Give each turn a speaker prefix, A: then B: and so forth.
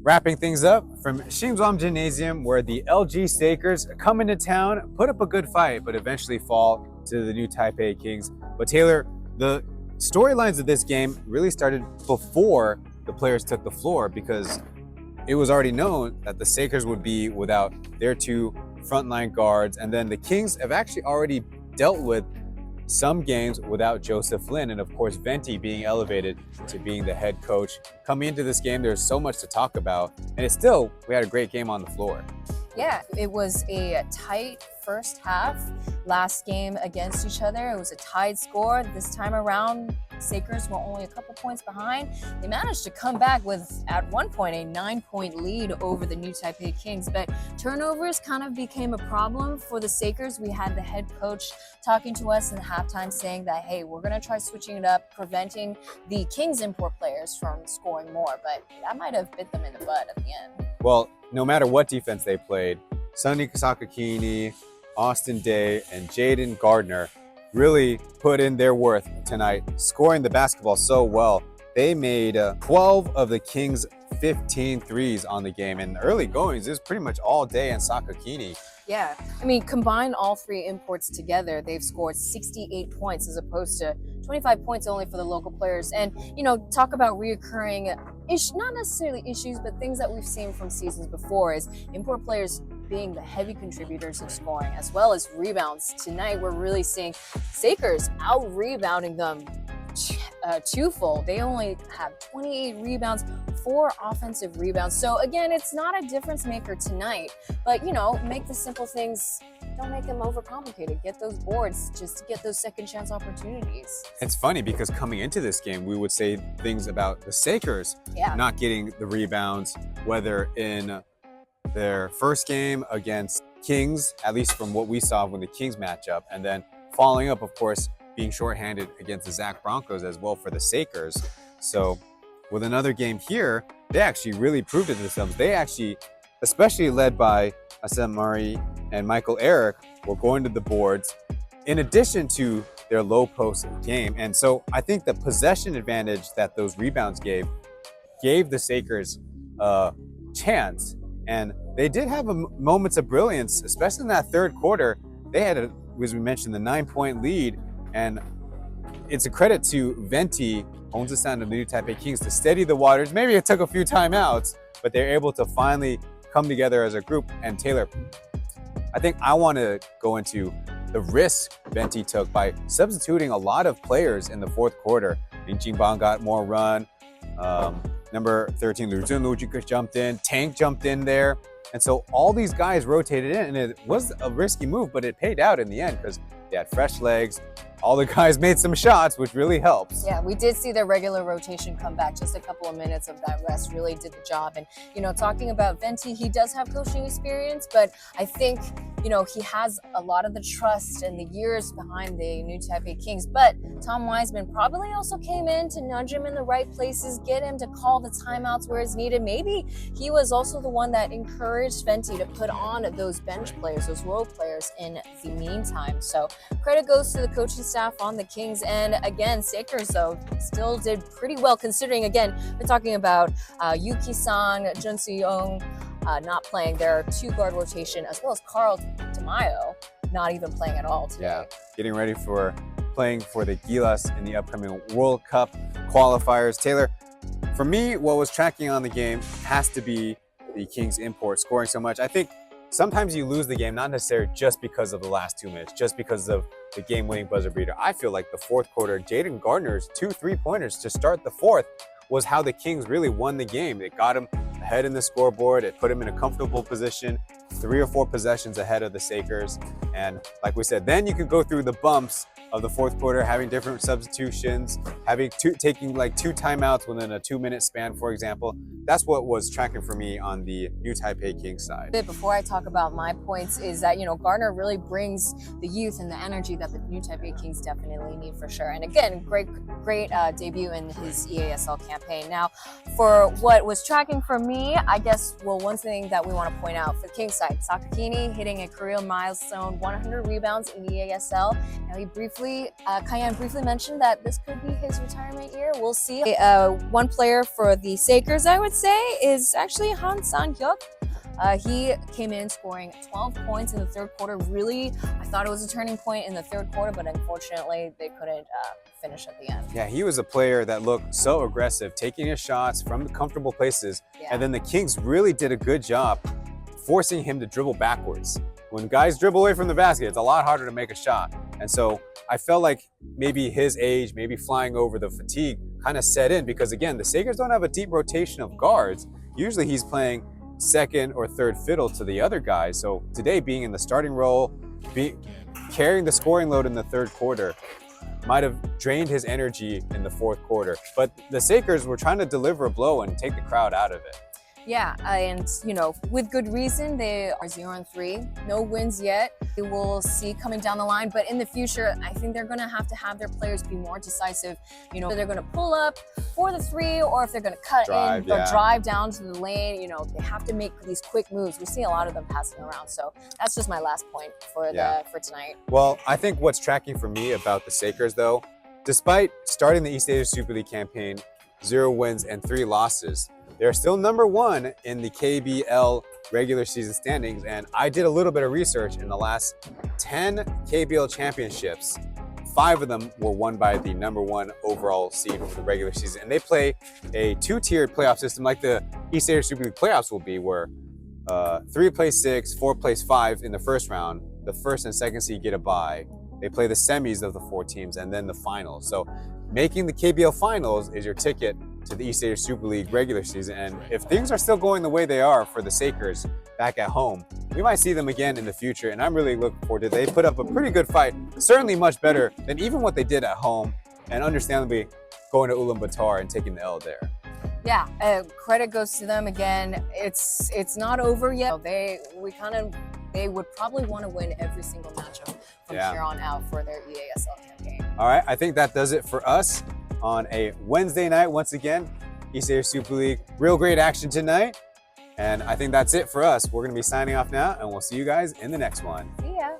A: Wrapping things up from Changwon Gymnasium, where the LG Sakers come into town, put up a good fight, but eventually fall to the new Taipei Kings. But Taylor, the storylines of this game really started before the players took the floor, because it was already known that the Sakers would be without their two frontline guards, and then the Kings have actually already dealt with some games without Joseph Lin, and of course Venti being elevated to being the head coach. Coming into this game, there's so much to talk about, and we had a great game on the floor.
B: Yeah, it was a tight first half. Last game against each other, it was a tied score. This time around, Sakers were only a couple points behind. They managed to come back with, at one point, a 9-point lead over the new Taipei Kings, but turnovers kind of became a problem for the Sakers. We had the head coach talking to us in the halftime saying that, hey, we're going to try switching it up, preventing the Kings import players from scoring more, but that might have bit them in the butt at the end.
A: Well, no matter what defense they played, Sonny Sakakini, Austin Day, and Jaden Gardner really put in their worth tonight, scoring the basketball so well. They made 12 of the Kings' 15 threes on the game, and early goings, it was pretty much all Day and Sakakini.
B: Yeah, I mean, combine all three imports together, they've scored 68 points as opposed to 25 points only for the local players. And, talk about reoccurring not necessarily issues, but things that we've seen from seasons before is import players being the heavy contributors of scoring as well as rebounds. Tonight, we're really seeing Sakers out-rebounding them twofold. They only have 28 rebounds, 4 offensive rebounds. So again, it's not a difference maker tonight, but make the simple things, don't make them overcomplicated. Get those boards just to get those second chance opportunities.
A: It's funny because coming into this game, we would say things about the Sakers not getting the rebounds, whether in their first game against Kings, at least from what we saw when the Kings match up, and then following up, of course, being shorthanded against the Zach Broncos as well for the Sakers. So with another game here, they actually really proved it to themselves. They actually, especially led by Asem Murray and Michael Eric, were going to the boards in addition to their low post game. And so I think the possession advantage that those rebounds gave the Sakers a chance. And they did have moments of brilliance, especially in that third quarter. They had, as we mentioned, the 9-point lead. And it's a credit to Venti, Hongzhisan of the new Taipei Kings, to steady the waters. Maybe it took a few timeouts, but they're able to finally come together as a group. And Taylor, I think I want to go into the risk Venti took by substituting a lot of players in the fourth quarter. Lin Jingbang got more run. Number 13, Lu Jun jumped in. Tank jumped in there. And so all these guys rotated in, and it was a risky move, but it paid out in the end because they had fresh legs. All the guys made some shots, which really helps.
B: Yeah, we did see the regular rotation come back. Just a couple of minutes of that rest really did the job. And, talking about Venti, he does have coaching experience, but I think, he has a lot of the trust and the years behind the new Taipei Kings. But Tom Wiseman probably also came in to nudge him in the right places, get him to call the timeouts where it's needed. Maybe he was also the one that encouraged Venti to put on those bench players, those role players in the meantime. So credit goes to the coaching staff on the Kings. And again, Sakers, though, still did pretty well considering, again, we're talking about Yuki-san, Jun Soo-young not playing their 2-guard rotation, as well as Carl Tamayo not even playing at all today.
A: Yeah, getting ready for playing for the Gilas in the upcoming World Cup qualifiers. Taylor, for me, what was tracking on the game has to be the Kings import scoring so much. I think sometimes you lose the game, not necessarily just because of the last 2 minutes, just because of the game-winning buzzer beater. I feel like the fourth quarter, Jaden Gardner's 2 3-pointers to start the fourth was how the Kings really won the game. It got him ahead in the scoreboard. It put him in a comfortable position, 3 or 4 possessions ahead of the Sakers. And like we said, then you can go through the bumps of the fourth quarter, having different substitutions, taking like 2 timeouts within a 2-minute span, for example. That's what was tracking for me on the new Taipei Kings side.
B: Before I talk about my points is that, Gardner really brings the youth and the energy that the new Taipei Kings definitely need for sure. And again, great debut in his EASL campaign. Now, for what was tracking for me, I guess, one thing that we want to point out for the Kings side, Sakakini hitting a career milestone, 100 rebounds in the EASL. Now, Kayan briefly mentioned that this could be his retirement year. We'll see. One player for the Sakers, I would would say is actually Han San-hyuk. He came in scoring 12 points in the third quarter. Really, I thought it was a turning point in the third quarter, but unfortunately, they couldn't finish at the end.
A: Yeah, he was a player that looked so aggressive, taking his shots from comfortable places.
B: Yeah.
A: And then the Kings really did a good job forcing him to dribble backwards. When guys dribble away from the basket, it's a lot harder to make a shot. And so I felt like maybe his age, maybe flying over the fatigue kind of set in because, again, the Sakers don't have a deep rotation of guards. Usually he's playing second or third fiddle to the other guys. So today, being in the starting role, carrying the scoring load in the third quarter, might have drained his energy in the fourth quarter. But the Sakers were trying to deliver a blow and take the crowd out of it.
B: Yeah, and with good reason. They are 0-3, no wins yet. We will see coming down the line, but in the future, I think they're going to have their players be more decisive. They're going to pull up for the three, or if they're going to cut in or drive down to the lane. They have to make these quick moves. We see a lot of them passing around, so that's just my last point for tonight.
A: Well, I think what's tracking for me about the Sakers, though, despite starting the East Asia Super League campaign 0 wins and 3 losses, they're still number 1 in the KBL regular season standings. And I did a little bit of research. In the last 10 KBL championships, 5 of them were won by the number 1 overall seed for the regular season. And they play a 2-tiered playoff system like the East Asia Super League playoffs will be, where 3 plays 6, 4 plays 5 in the first round. The first and second seed get a bye. They play the semis of the 4 teams and then the finals. So making the KBL finals is your ticket to the East Asia Super League regular season. And if things are still going the way they are for the Sakers back at home, we might see them again in the future. And I'm really looking forward to it. They put up a pretty good fight, certainly much better than even what they did at home, and understandably going to Ulaanbaatar and taking the L there.
B: Yeah, credit goes to them again. It's not over yet. They would probably want to win every single matchup from here on out for their EASL campaign.
A: All right, I think that does it for us on a Wednesday night. Once again, East Asia Super League, real great action tonight. And I think that's it for us. We're going to be signing off now, and we'll see you guys in the next one.
B: See ya.